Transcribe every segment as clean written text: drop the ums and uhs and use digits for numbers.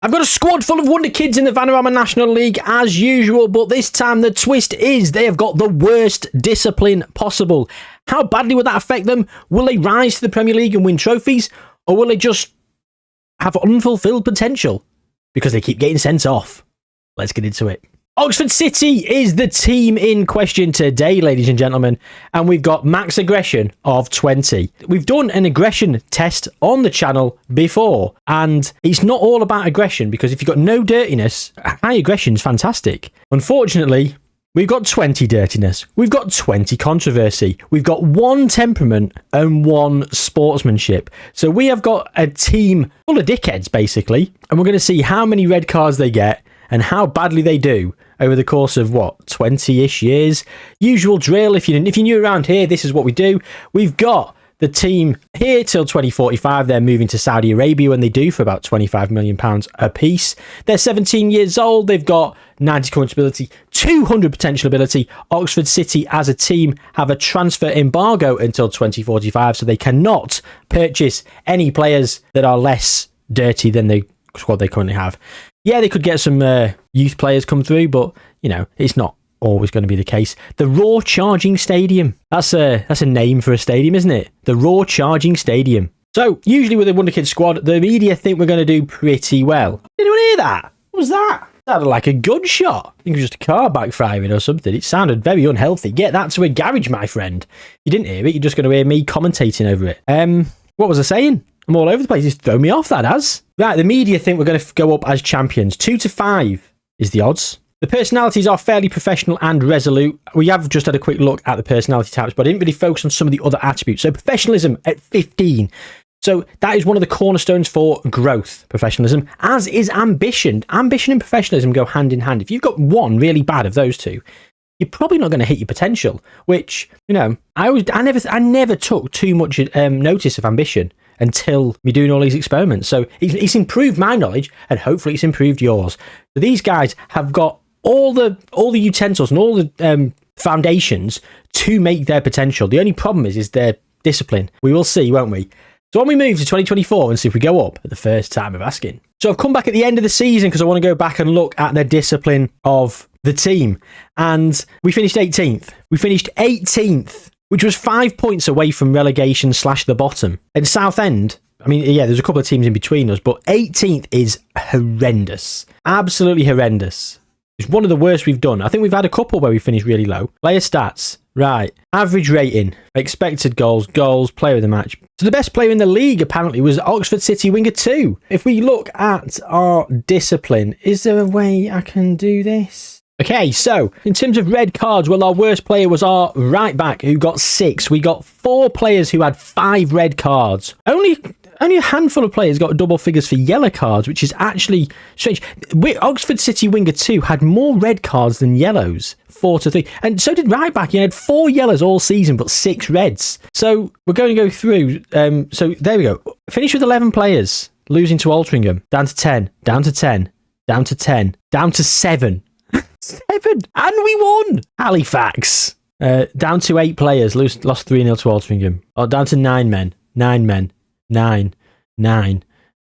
I've got a squad full of wonder kids in the Vanarama National League as usual, but this time the twist is they have got the worst discipline possible. How badly would that affect them? Will they rise to the Premier League and win trophies? Or will they just have unfulfilled potential because they keep getting sent off? Let's get into it. Oxford City is the team in question today, ladies and gentlemen, and we've got max aggression of 20. We've done an aggression test on the channel before, and it's not all about aggression, because if you've got no dirtiness, high aggression is fantastic. Unfortunately, we've got 20 dirtiness, we've got 20 controversy, we've got 1 temperament and 1 sportsmanship. So we have got a team full of dickheads, basically, and we're going to see how many red cards they get and how badly they do over the course of, 20-ish years. Usual drill. If you're new around here, this is what we do. We've got the team here till 2045. They're moving to Saudi Arabia when they do, for about £25 million a piece. They're 17 years old. They've got 90 current ability, 200 potential ability. Oxford City as a team have a transfer embargo until 2045, so they cannot purchase any players that are less dirty than the squad they currently have. Yeah, they could get some youth players come through, but, it's not always going to be the case. The Raw Charging Stadium. That's a name for a stadium, isn't it? The Raw Charging Stadium. So, usually with the Wonder Kid squad, the media think we're going to do pretty well. Did anyone hear that? What was that? It sounded like a gunshot. I think it was just a car backfiring or something. It sounded very unhealthy. Get that to a garage, my friend. You didn't hear it. You're just going to hear me commentating over it. What was I saying? I'm all over the place. It's thrown me off, that has. Right, the media think we're going to go up as champions. 2 to 5 is the odds. The personalities are fairly professional and resolute. We have just had a quick look at the personality types, but I didn't really focus on some of the other attributes. So professionalism at 15. So that is one of the cornerstones for growth, professionalism, as is ambition. Ambition and professionalism go hand in hand. If you've got one really bad of those two, you're probably not going to hit your potential, which, I never took too much notice of ambition until me doing all these experiments. So it's improved my knowledge, and hopefully it's improved yours. So these guys have got all the utensils and all the foundations to make their potential. The only problem is their discipline. We will see, won't we? So when we move to 2024 and see if we go up at the first time of asking. So I've come back at the end of the season because I want to go back and look at the discipline of the team. And we finished 18th. We finished 18th, which was 5 points away from relegation / the bottom. And Southend, there's a couple of teams in between us, but 18th is horrendous. Absolutely horrendous. It's one of the worst we've done. I think we've had a couple where we finished really low. Player stats. Right. Average rating. Expected goals. Goals. Player of the match. So the best player in the league, apparently, was Oxford City winger 2. If we look at our discipline, is there a way I can do this? Okay, so in terms of red cards, well, our worst player was our right back, who got 6. We got 4 players who had 5 red cards. Only a handful of players got double figures for yellow cards, which is actually strange. Oxford City winger 2 had more red cards than yellows, 4 to 3. And so did right back. He had 4 yellows all season, but 6 reds. So we're going to go through. So there we go. Finish with 11 players, losing to Altrincham. Down to 10, down to 10, down to 10, down to 7. 7, and we won. Halifax, down to 8 players, lost 3-0 to Altrincham. Oh, down to 9 men, 9 men, 9,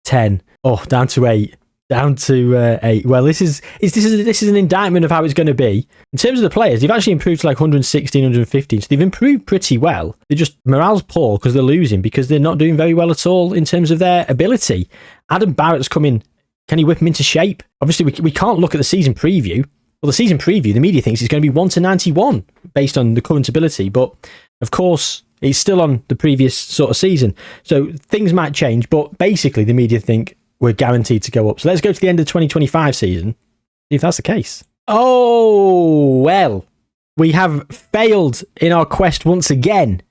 10. Oh, down to 8, down to 8. Well, this is an indictment of how it's going to be. In terms of the players, they've actually improved to like 116, 115, so they've improved pretty well. They're just, morale's poor because they're losing, because they're not doing very well at all in terms of their ability. Adam Barrett's come in. Can he whip him into shape? Obviously, we can't look at the season preview. Well, the season preview, the media thinks it's going to be 1 to 91 based on the current ability, but of course it's still on the previous sort of season, so things might change, but basically the media think we're guaranteed to go up. So let's go to the end of the 2025 season, see if that's the case. Oh, well, we have failed in our quest once again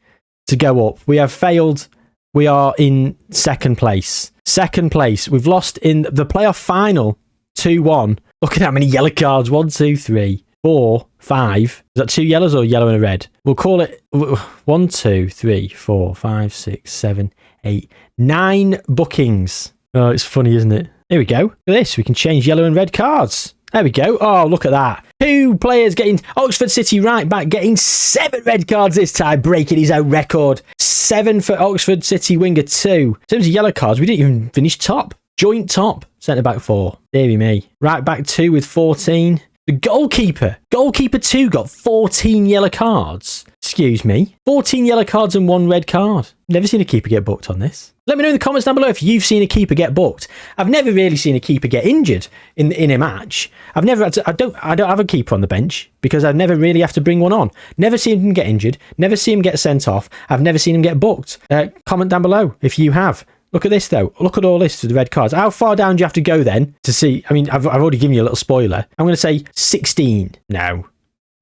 to go up. We have failed. We are in second place. Second place. We've lost in the playoff final 2-1. Look at how many yellow cards. 1, 2, 3, 4, 5. Is that 2 yellows or yellow and a red? We'll call it 1, 2, 3, 4, 5, 6, 7, 8, 9 bookings. Oh, it's funny, isn't it? Here we go. Look at this. We can change yellow and red cards. There we go. Oh, look at that. 2 players getting... Oxford City right back getting 7 red cards this time, breaking his own record. 7 for Oxford City winger 2. In terms of yellow cards, we didn't even finish top. Joint top, centre-back 4. Deary me. Right back 2 with 14. The goalkeeper 2 got 14 yellow cards. Excuse me. 14 yellow cards and 1 red card. Never seen a keeper get booked on this. Let me know in the comments down below if you've seen a keeper get booked. I've never really seen a keeper get injured in a match. I've never had to, I don't have a keeper on the bench because I never really have to bring one on. Never seen him get injured. Never seen him get sent off. I've never seen him get booked. Comment down below if you have. Look at this though. Look at all this with the red cards. How far down do you have to go then to see? I mean, I've already given you a little spoiler. I'm going to say 16. No,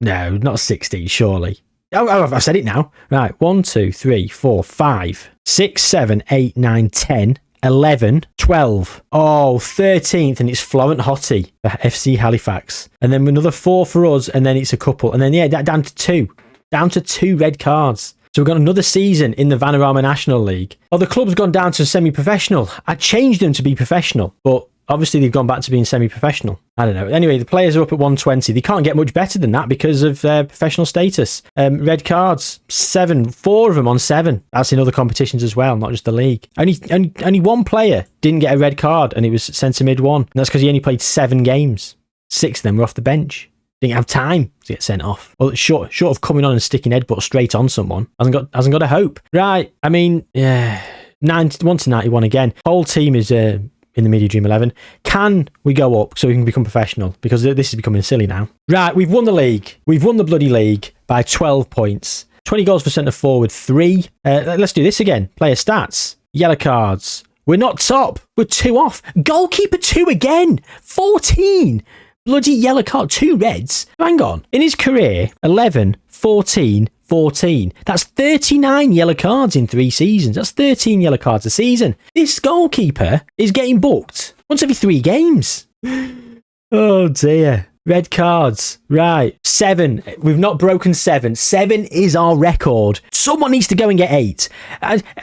not 16, surely. Oh, I've said it now. Right. 1, 2, 3, 4, 5, 6, 7, 8, 9, 10, 11, 12. Oh, 13th, and it's Florent Hottie for FC Halifax. And then another 4 for us, and then it's a couple. And then, yeah, down to 2. Down to 2 red cards. So we've got another season in the Vanarama National League. Oh, the club's gone down to semi-professional. I changed them to be professional, but obviously they've gone back to being semi-professional. I don't know. Anyway, the players are up at 120. They can't get much better than that because of their professional status. Red cards, 7. 4 of them on 7. That's in other competitions as well, not just the league. Only one player didn't get a red card, and it was centre mid 1. And that's because he only played 7 games. 6 of them were off the bench. Didn't have time to get sent off. Well, short of coming on and sticking headbutt straight on someone. Hasn't got a hope. Right. I mean, yeah. 1 to 91 again. Whole team is in the Media Dream 11. Can we go up so we can become professional? Because this is becoming silly now. Right. We've won the league. We've won the bloody league by 12 points. 20 goals for centre forward, 3. Let's do this again. Player stats. Yellow cards. We're not top. We're 2 off. Goalkeeper 2 again. 14. Bloody yellow card, 2 reds. Hang on. In his career, 11, 14, 14. That's 39 yellow cards in 3 seasons. That's 13 yellow cards a season. This goalkeeper is getting booked once every 3 games. Oh dear. Red cards. Right. 7. We've not broken 7. 7 is our record. Someone needs to go and get 8.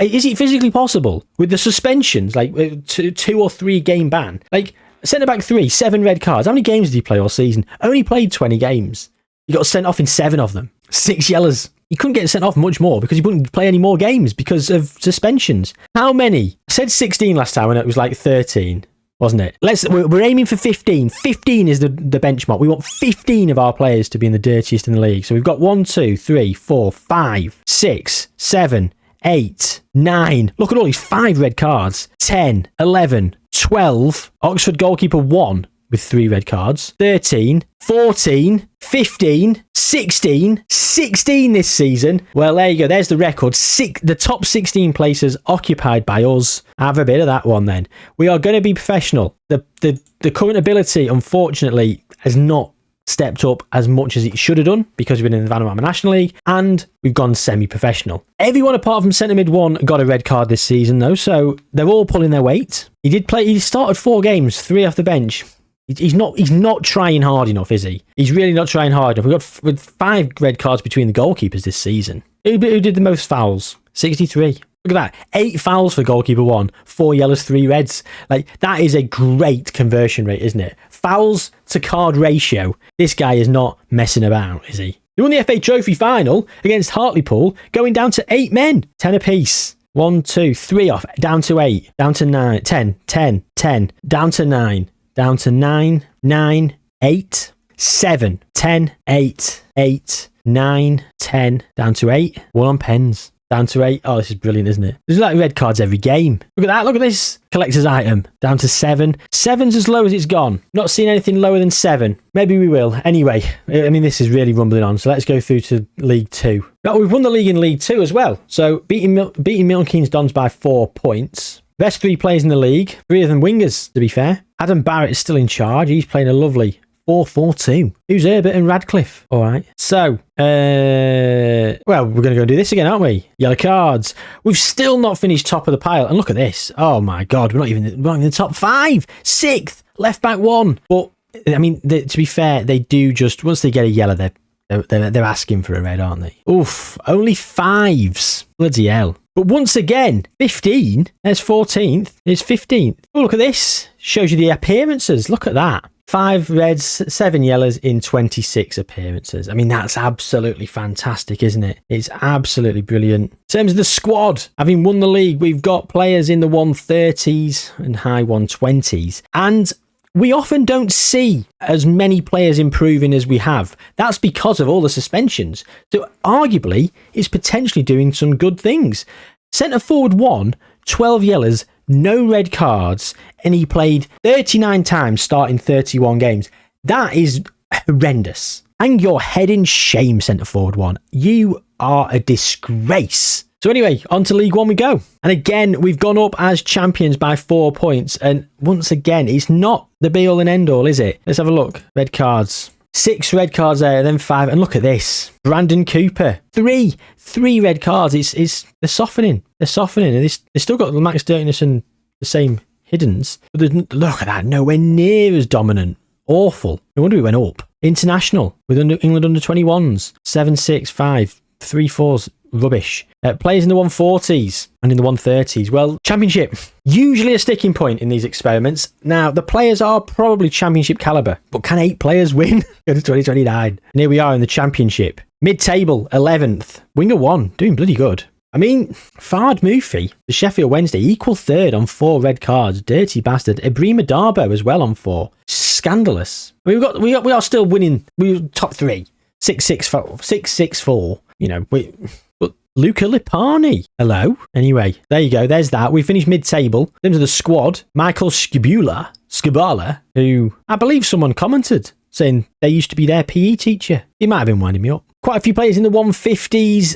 Is it physically possible with the suspensions, like 2 or 3 game ban? Like, centre-back 3, 7 red cards. How many games did he play all season? Only played 20 games. He got sent off in 7 of them. 6 yellows. He couldn't get sent off much more because he wouldn't play any more games because of suspensions. How many? I said 16 last time and it was like 13, wasn't it? We're aiming for 15. 15 is the benchmark. We want 15 of our players to be in the dirtiest in the league. So we've got 1, 2, 3, 4, 5, 6, 7, 8, 9. Look at all these 5 red cards. 10, 11, 12. Oxford goalkeeper 1 with 3 red cards. 13, 14, 15, 16. 16 this season. Well, there you go. There's the record. The top 16 places occupied by us. Have a bit of that one then. We are going to be professional. The current ability, unfortunately, has not stepped up as much as it should have done because we've been in the Vanarama National League and we've gone semi-professional. Everyone apart from centre mid 1 got a red card this season though, so they're all pulling their weight. He started 4 games, 3 off the bench. He's not trying hard enough, is he? He's really not trying hard enough. We've got with 5 red cards between the goalkeepers this season. Who did the most fouls? 63. Look at that. 8 fouls for goalkeeper 1, 4 yellows, 3 reds. Like, that is a great conversion rate, isn't it? Fouls to card ratio. This guy is not messing about, is he? He won the FA Trophy final against Hartlepool, going down to 8 men. 10 apiece. 1, 2, 3 off. Down to 8. Down to 9. 10. 10. 10. Down to 9. Down to 9. 9. 8. 7. 10. 8. 8. 9. 10. Down to 8. 1 on pens. Down to 8. Oh, this is brilliant, isn't it? There's like red cards every game. Look at that. Look at this collector's item. Down to 7. 7's as low as it's gone. Not seen anything lower than 7. Maybe we will. Anyway, I mean, this is really rumbling on. So let's go through to League 2. Right, we've won the league in League 2 as well. So beating Milton Keynes Dons by 4 points. Best 3 players in the league. 3 of them wingers, to be fair. Adam Barrett is still in charge. He's playing a lovely 4-4-2. Who's Herbert and Radcliffe? All right. So, well, we're going to go do this again, aren't we? Yellow cards. We've still not finished top of the pile. And look at this. Oh, my God. We're not even in the top 5. 6th. Left back 1. But, I mean, to be fair, they do just, once they get a yellow, they're asking for a red, aren't they? Oof. Only 5s. Bloody hell. But once again, 15, there's 14th, there's 15th. Oh, look at this. Shows you the appearances. Look at that. 5 reds, 7 yellows in 26 appearances. I mean, that's absolutely fantastic, isn't it? It's absolutely brilliant. In terms of the squad, having won the league, we've got players in the 130s and high 120s. And we often don't see as many players improving as we have. That's because of all the suspensions. So arguably, it's potentially doing some good things. Centre forward 1, 12 yellows, no red cards, and he played 39 times, starting 31 games. That is horrendous. Hang your head in shame, centre forward 1. You are a disgrace. So anyway, on to League One we go. And again, we've gone up as champions by 4 points. And once again, it's not the be-all and end-all, is it? Let's have a look. Red cards. 6 red cards there, then 5. And look at this. Brandon Cooper. 3 red cards. They're softening. They're softening. And they've still got the max dirtiness and the same hiddens. But look at that. Nowhere near as dominant. Awful. No wonder we went up. International with England under 21s. 7-6, 5, 3-4s. Rubbish. Players in the 140s and in the 130s. Well, championship, usually a sticking point in these experiments. Now, the players are probably championship caliber, but can 8 players win? Go to 2029. And here we are in the championship. Mid-table, 11th. Winger 1, doing bloody good. I mean, Fard Mufi, the Sheffield Wednesday, equal 3rd on 4 red cards. Dirty bastard. Ibrahima Darbo as well on 4. Scandalous. I mean, we are still winning. We were top 3. 6-6-4. You know, but Luca Lipani. Hello. Anyway, there you go. There's that. We finished mid-table. In terms of the squad, Michael Skibala, who I believe someone commented saying they used to be their PE teacher. He might have been winding me up. Quite a few players in the 150s,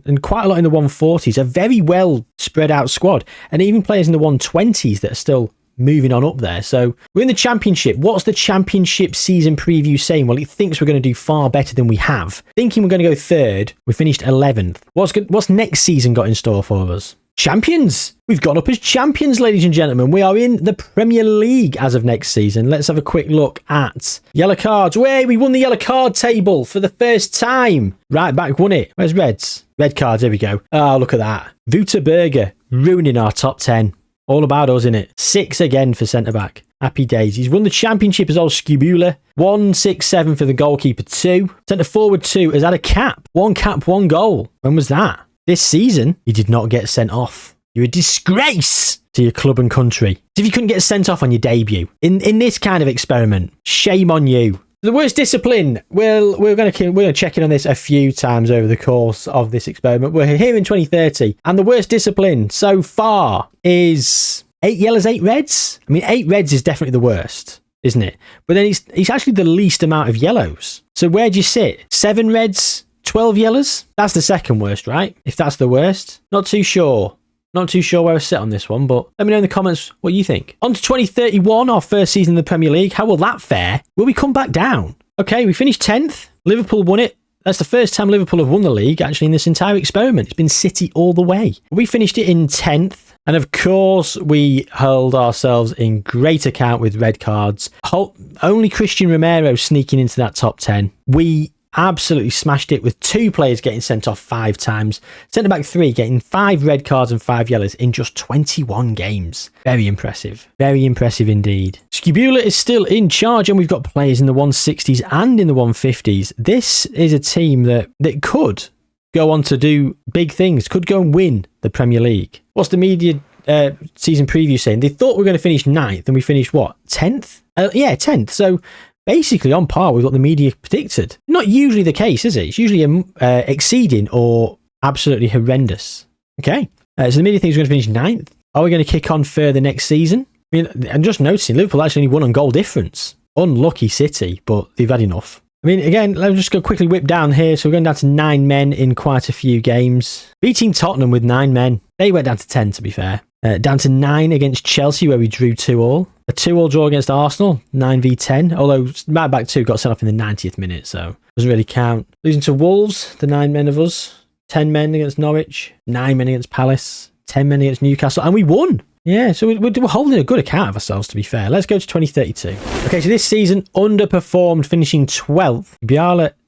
and quite a lot in the 140s. A very well spread out squad. And even players in the 120s that are still moving on up there. So we're in the championship. What's the championship season preview saying? Well, it thinks we're going to do far better than we have. Thinking we're going to go 3rd. We finished 11th. What's next season got in store for us? Champions. We've gone up as champions, ladies and gentlemen. We are in the Premier League as of next season. Let's have a quick look at yellow cards. We won the yellow card table for the first time. Right back, won it. Where's reds? Red cards, here we go. Oh, look at that. Wouterberger ruining our top 10. All about us, innit? 6 again for centre-back. Happy days. He's won the championship as old Skibula. 1-6-7 for the goalkeeper 2. Centre-forward 2 has had a cap. 1 cap, 1 goal. When was that? This season, he did not get sent off. You're a disgrace to your club and country. As if you couldn't get sent off on your debut. In this kind of experiment. Shame on you. The worst discipline. Well, we're going to check in on this a few times over the course of this experiment. We're here in 2030, and the worst discipline so far is 8 yellows, 8 reds. I mean, 8 reds is definitely the worst, isn't it? But then it's actually the least amount of yellows. So where do you sit? 7 reds, 12 yellows? That's the second worst, right? If that's the worst, not too sure. Not too sure where I sit on this one, but let me know in the comments what you think. On to 2031, our first season in the Premier League. How will that fare? Will we come back down? Okay, we finished 10th. Liverpool won it. That's the first time Liverpool have won the league, actually, in this entire experiment. It's been City all the way. We finished it in 10th. And of course, we held ourselves in great account with red cards. Only Christian Romero sneaking into that top 10. We absolutely smashed it with 2 players getting sent off 5 times. Centre back 3 getting 5 red cards and 5 yellows in just 21 games. Very impressive. Very impressive indeed. Skibula is still in charge, and we've got players in the 160s and in the 150s. This is a team that could go on to do big things, could go and win the Premier League. What's the media season preview saying? They thought we were going to finish 9th, and we finished what? 10th? 10th. So basically on par with what the media predicted. Not usually the case, is it? It's usually exceeding or absolutely horrendous. Okay. So the media thinks we're going to finish 9th. Are we going to kick on further next season? I mean, I'm just noticing Liverpool actually only won on goal difference. Unlucky City, but they've had enough. I mean, again, let's just go quickly whip down here. So we're going down to 9 men in quite a few games. Beating Tottenham with 9 men. They went down to 10, to be fair. Down to 9 against Chelsea, where we drew 2-2. A 2-2 draw against Arsenal, 9v10. Although right back 2 got sent off in the 90th minute, so doesn't really count. Losing to Wolves, the 9 men of us. 10 men against Norwich. 9 men against Palace. 10 men against Newcastle. And we won. Yeah, so we're holding a good account of ourselves, to be fair. Let's go to 2032. Okay, so this season underperformed, finishing 12th.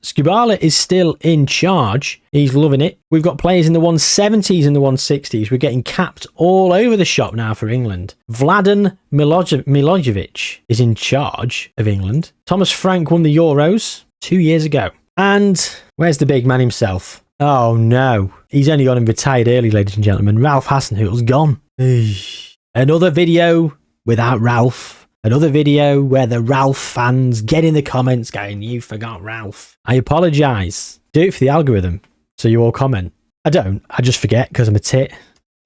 Skubala is still in charge. He's loving it. We've got players in the 170s and the 160s. We're getting capped all over the shop now for England. Vladan Milojevic is in charge of England. Thomas Frank won the Euros 2 years ago. And where's the big man himself? Oh no, he's only gone and retired early, ladies and gentlemen. Ralph Hasenhüttl's gone. Another video without Ralph. Another video where the Ralph fans get in the comments going, you forgot Ralph. I apologise. Do it for the algorithm, so you all comment. I don't. I just forget because I'm a tit.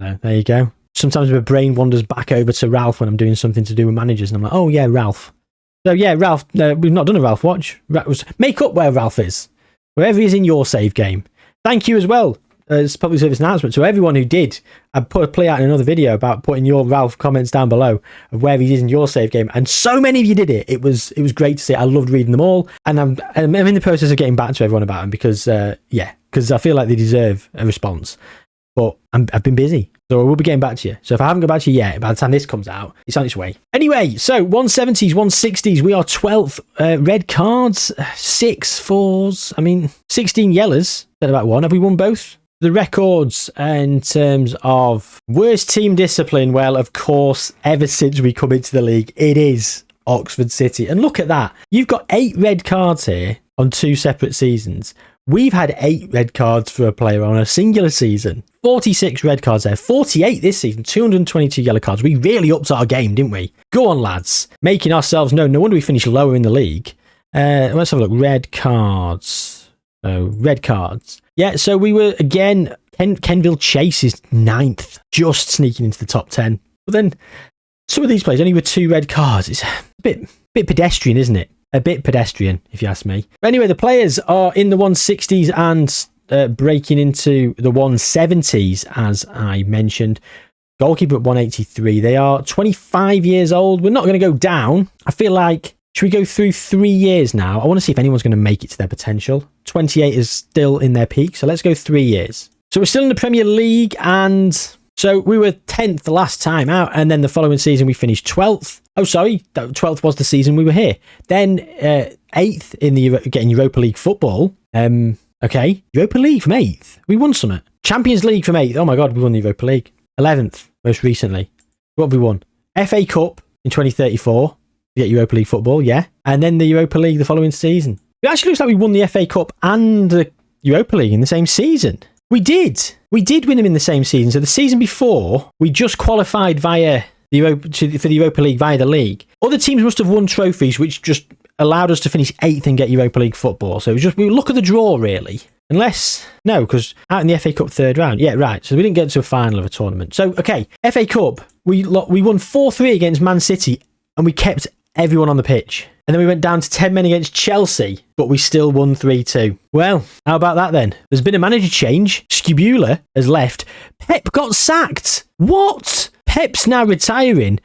So there you go. Sometimes my brain wanders back over to Ralph when I'm doing something to do with managers, and I'm like, oh yeah, Ralph. So yeah, Ralph, we've not done a Ralph watch. Make up where Ralph is. Wherever he's in your save game. Thank you as well as public service announcement to everyone who did. I put a play out in another video about putting your Ralph comments down below of where he is in your save game, and so many of you did it. It was great to see. I loved reading them all, and I'm in the process of getting back to everyone about them because I feel like they deserve a response. But I've been busy, so I will be getting back to you. So if I haven't got back to you yet, by the time this comes out, it's on its way. Anyway, so 170s, 160s, we are 12th. Red cards, 6 fours, 16 yellows. Then about one. Have we won both? The records in terms of worst team discipline, well, of course, ever since we come into the league, it is Oxford City. And look at that. You've got 8 red cards here on 2 separate seasons. We've had 8 red cards for a player on a singular season. 46 red cards there. 48 this season. 222 yellow cards. We really upped our game, didn't we? Go on, lads. Making ourselves known. No wonder we finished lower in the league. Let's have a look. Red cards. Red cards. Yeah, so we were, again, Kenville Chase is 9th. Just sneaking into the top 10. But then, some of these players only with 2 red cards. It's a bit pedestrian, isn't it? A bit pedestrian, if you ask me. But anyway, the players are in the 160s and breaking into the 170s, as I mentioned. Goalkeeper at 183. They are 25 years old. We're not going to go down. I feel like, should we go through 3 years now? I want to see if anyone's going to make it to their potential. 28 is still in their peak, so let's go 3 years. So we're still in the Premier League, and so we were 10th the last time out, and then the following season we finished 12th. Oh, sorry, 12th was the season we were here. Then 8th in the getting Europa League football. Okay, Europa League from 8th. We won something. Champions League from 8th. Oh my God, we won the Europa League. 11th, most recently. What have we won? FA Cup in 2034. To get Europa League football, yeah. And then the Europa League the following season. It actually looks like we won the FA Cup and the Europa League in the same season. We did. We did win them in the same season. So the season before, we just qualified via for the Europa League via the league. Other teams must have won trophies, which just allowed us to finish 8th and get Europa League football. So it was just, we look at the draw, really. Unless, no, because out in the FA Cup 3rd round. Yeah, right. So we didn't get to a final of a tournament. So, okay, FA Cup, we won 4-3 against Man City, and we kept everyone on the pitch. And then we went down to 10 men against Chelsea, but we still won 3-2. Well, how about that then? There's been a manager change. Skubula has left. Pep got sacked. What? Pep's now retiring.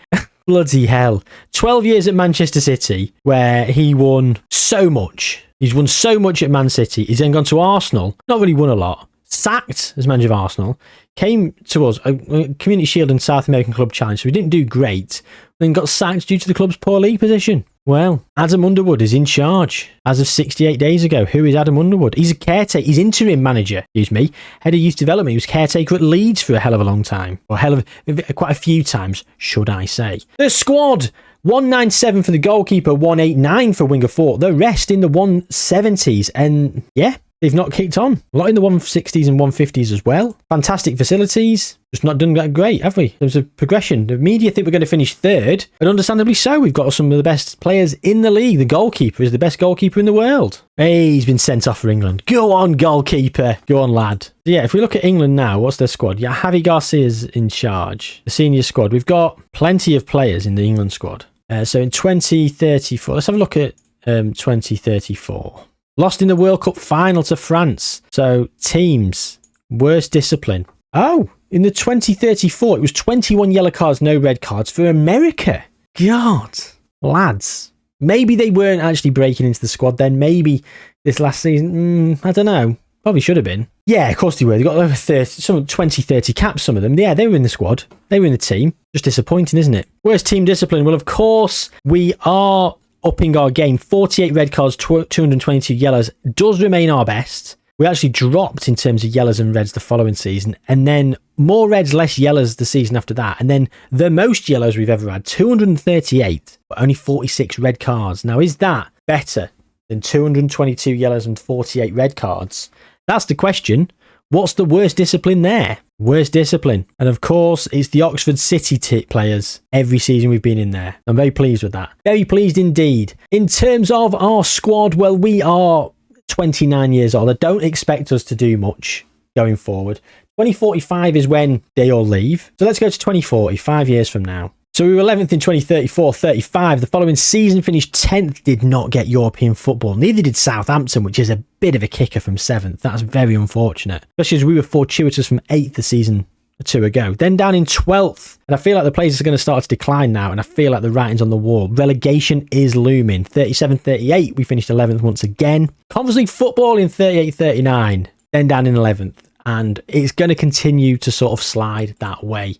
Bloody hell. 12 years at Manchester City, where he won so much. He's won so much at Man City. He's then gone to Arsenal. Not really won a lot. Sacked as manager of Arsenal. Came to us, a Community Shield and South American Club Challenge. So we didn't do great. Then got sacked due to the club's poor league position. Well, Adam Underwood is in charge as of 68 days ago. Who is Adam Underwood? He's a caretaker. He's interim manager, head of youth development. He was caretaker at Leeds for a hell of a long time. Or quite a few times, should I say. The squad, 197 for the goalkeeper, 189 for winger 4. The rest in the 170s. And yeah, they've not kicked on. A lot in the 160s and 150s as well. Fantastic facilities. Just not done that great, have we? There's a progression. The media think we're going to finish 3rd, and understandably so. We've got some of the best players in the league. The goalkeeper is the best goalkeeper in the world. Hey, he's been sent off for England. Go on, goalkeeper. Go on, lad. So yeah, if we look at England now, what's their squad? Yeah, Javi Garcia's in charge. The senior squad. We've got plenty of players in the England squad. So in 2034, let's have a look at 2034. Lost in the World Cup final to France. So teams, worst discipline. Oh, in the 2034, it was 21 yellow cards, no red cards for America. God, lads. Maybe they weren't actually breaking into the squad then. Maybe this last season, I don't know. Probably should have been. Yeah, of course they were. They got over 30, 20, 30 caps, some of them. Yeah, they were in the squad. They were in the team. Just disappointing, isn't it? Worst team discipline. Well, of course, we are upping our game. 48 red cards, 222 yellows does remain our best. We actually dropped in terms of yellows and reds the following season, and then more reds, less yellows the season after that. And then the most yellows we've ever had, 238, but only 46 red cards. Now, is that better than 222 yellows and 48 red cards? That's the question. What's the worst discipline there? Worst discipline. And of course, it's the Oxford City players every season we've been in there. I'm very pleased with that. Very pleased indeed. In terms of our squad, well, we are 29 years old. I don't expect us to do much going forward. 2045 is when they all leave. So let's go to 2040, 5 years from now. So we were 11th in 2034, 35. The following season finished 10th, did not get European football. Neither did Southampton, which is a bit of a kicker from 7th. That's very unfortunate, especially as we were fortuitous from 8th the season or two ago. Then down in 12th, and I feel like the place is going to start to decline now, and I feel like the writing's on the wall. Relegation is looming. 37, 38, we finished 11th once again. Conference League football in 38, 39, then down in 11th, and it's going to continue to sort of slide that way.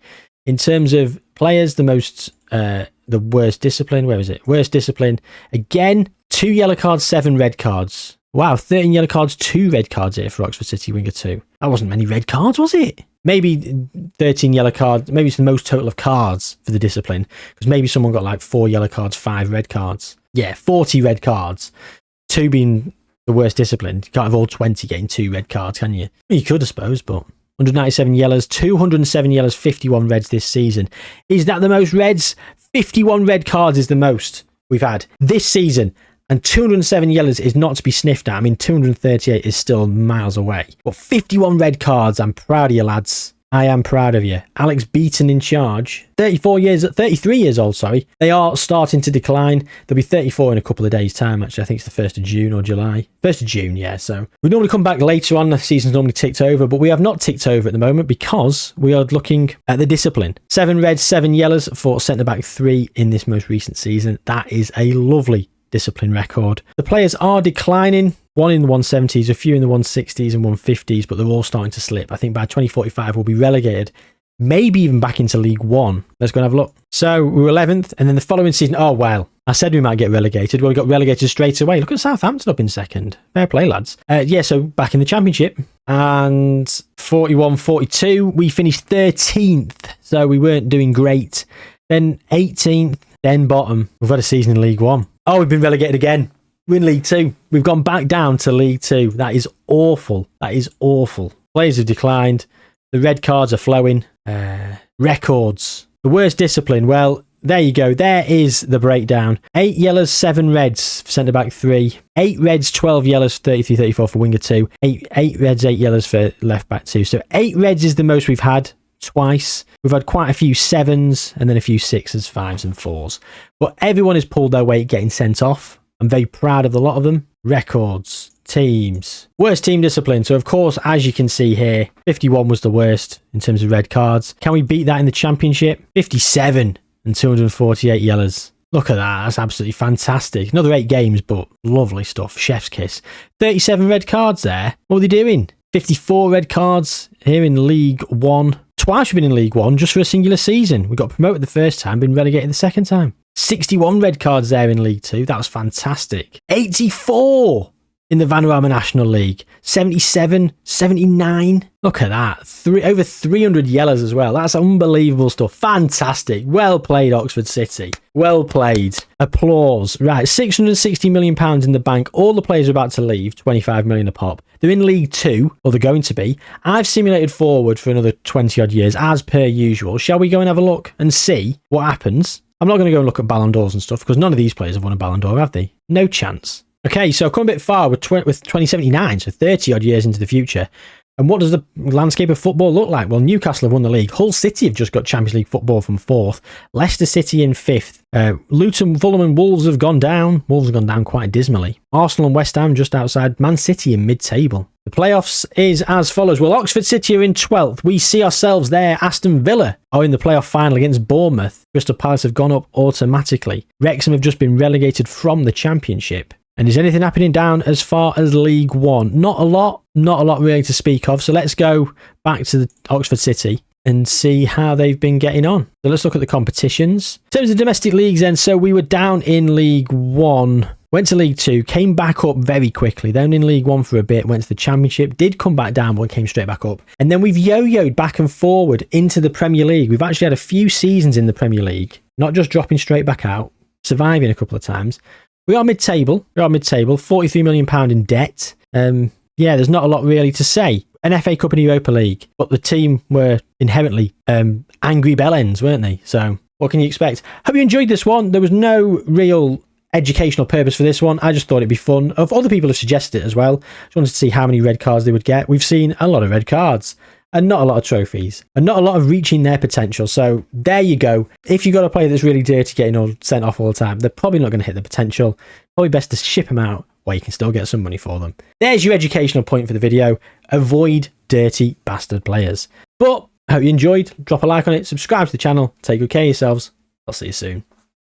In terms of players, the worst discipline, where is it? Worst discipline, again, 2 yellow cards, 7 red cards. Wow, 13 yellow cards, 2 red cards here for Oxford City winger 2. That wasn't many red cards, was it? Maybe 13 yellow cards, maybe it's the most total of cards for the discipline, because maybe someone got like 4 yellow cards, 5 red cards. Yeah, 40 red cards, 2 being the worst discipline. You can't have all 20 getting 2 red cards, can you? Well, you could, I suppose, but 197 yellows, 207 yellows, 51 reds this season. Is that the most reds? 51 red cards is the most we've had this season. And 207 yellows is not to be sniffed at. I mean, 238 is still miles away. But 51 red cards, I'm proud of you, lads. I am proud of you. Alex Beaton in charge. 33 years old, sorry. They are starting to decline. They'll be 34 in a couple of days' time, actually. I think it's the 1st of June or July. 1st of June, yeah. So we normally come back later on. The season's normally ticked over, but we have not ticked over at the moment because we are looking at the discipline. 7 reds, 7 yellows for centre-back 3 in this most recent season. That is a lovely discipline record. The players are declining. 1 in the 170s, a few in the 160s and 150s, but they're all starting to slip. I think by 2045 we'll be relegated, maybe even back into League One. Let's go and have a look. So we were 11th, and then the following season, oh well, I said we might get relegated. Well, we got relegated straight away. Look at Southampton up in 2nd. Fair play, lads. Yeah, so back in the Championship, and 41-42, we finished 13th, so we weren't doing great. Then 18th, then bottom. We've had a season in League One. Oh, we've been relegated again. We're in League 2. We've gone back down to League 2. That is awful. That is awful. Players have declined. The red cards are flowing. Records. The worst discipline. Well, there you go. There is the breakdown. 8 yellows, 7 reds for centre-back 3. 8 reds, 12 yellows, 33-34 for winger 2. 8 reds, 8 yellows for left-back 2. So 8 reds is the most we've had twice. We've had quite a few 7s and then a few 6s, 5s and 4s. But everyone has pulled their weight getting sent off. I'm very proud of a lot of them. Records, teams, worst team discipline. So, of course, as you can see here, 51 was the worst in terms of red cards. Can we beat that in the Championship? 57 and 248 yellows. Look at that. That's absolutely fantastic. Another 8 games, but lovely stuff. Chef's kiss. 37 red cards there. What are they doing? 54 red cards here in League One. Twice we've been in League One just for a singular season. We got promoted the first time, been relegated the second time. 61 red cards there in League 2. That was fantastic. 84 in the Vanarama National League. 77, 79. Look at that. Over 300 yellows as well. That's unbelievable stuff. Fantastic. Well played, Oxford City. Well played. Applause. Right, £660 million in the bank. All the players are about to leave. 25 million a pop. They're in League 2, or they're going to be. I've simulated forward for another 20 odd years, as per usual. Shall we go and have a look and see what happens? I'm not going to go and look at Ballon d'Ors and stuff because none of these players have won a Ballon d'Or, have they? No chance. Okay, so I've come a bit far with 2079, so 30 odd years into the future. And what does the landscape of football look like? Well, Newcastle have won the league. Hull City have just got Champions League football from 4th. Leicester City in 5th. Luton, Fulham and Wolves have gone down. Wolves have gone down quite dismally. Arsenal and West Ham just outside. Man City in mid-table. The playoffs is as follows. Well, Oxford City are in 12th. We see ourselves there. Aston Villa are in the playoff final against Bournemouth. Crystal Palace have gone up automatically. Wrexham have just been relegated from the Championship. And is anything happening down as far as League One? Not a lot really to speak of. So let's go back to the Oxford City and see how they've been getting on. So let's look at the competitions. In terms of domestic leagues then, so we were down in League One, went to League Two, came back up very quickly, then in League One for a bit, went to the Championship, did come back down, but came straight back up. And then we've yo-yoed back and forward into the Premier League. We've actually had a few seasons in the Premier League, not just dropping straight back out, surviving a couple of times. We are mid-table, £43 million in debt. Yeah, there's not a lot really to say. An FA Cup and Europa League, but the team were inherently angry bellends, weren't they? So what can you expect? Hope you enjoyed this one. There was no real educational purpose for this one. I just thought it'd be fun. Other people have suggested it as well. Just wanted to see how many red cards they would get. We've seen a lot of red cards and not a lot of trophies and not a lot of reaching their potential. So there you go. If you've got a player that's really dirty getting all sent off all the time, they're probably not going to hit the potential. Probably best to ship them out where you can still get some money for them. There's your educational point for the video. Avoid dirty bastard players. But I hope you enjoyed. Drop a like on it, subscribe to the channel, take good care of yourselves. I'll see you soon.